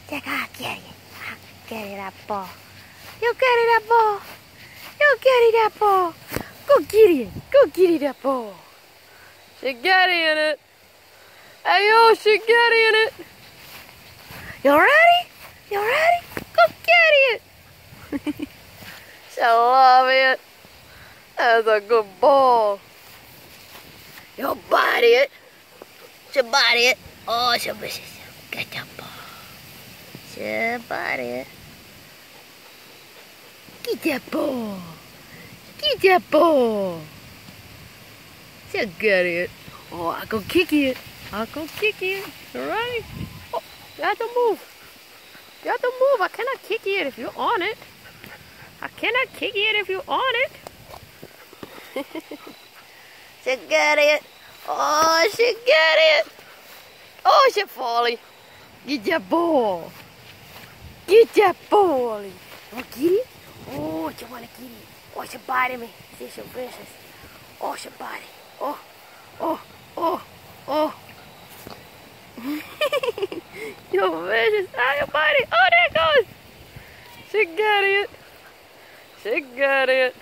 Jack, I'll get it. I'll get it, that ball. You get it, that ball. You get it, that ball. Go get it. Go get it, that ball. She got it in it. Hey, yo, she got it in it. You ready? You ready? Go get it. She love it. That's a good ball. You body it. She body it. Oh, she get that ball. She body it. Get that ball. Get that ball. She got it. Oh, I go kick it. I go kick it. Alright. Oh, you have to move. You have to move. I cannot kick it if you're on it. I cannot kick it if you're on it. She got it. Oh, she got it. Oh, she falling. Get that ball. Get that ball. You want to get it? Oh, you want to get it? Oh, she biting me. See, she's vicious. Oh, she biting. Oh, oh, oh, oh. You're vicious. Ah, you're biting. Oh, there it goes. She got it. She got it.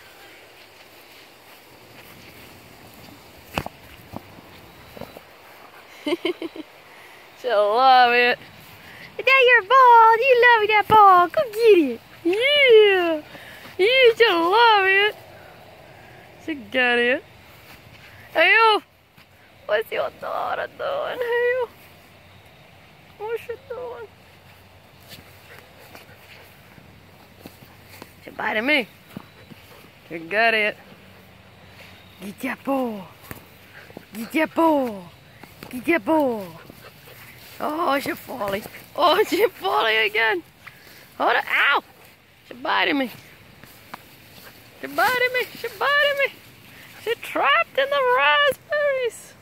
She'll love it. Is that your ball? You love that ball. Go get it. Yeah. You she'll love it. She got it. Hey, yo. What's your daughter doing? Hey, yo. What's she doing? She biting me. You got it. Get that ball. Get that ball. Get that ball. Oh, she's falling. Oh, she's falling again. Hold it. Ow. She's biting me. She's biting me. She's biting me. She's trapped in the raspberries.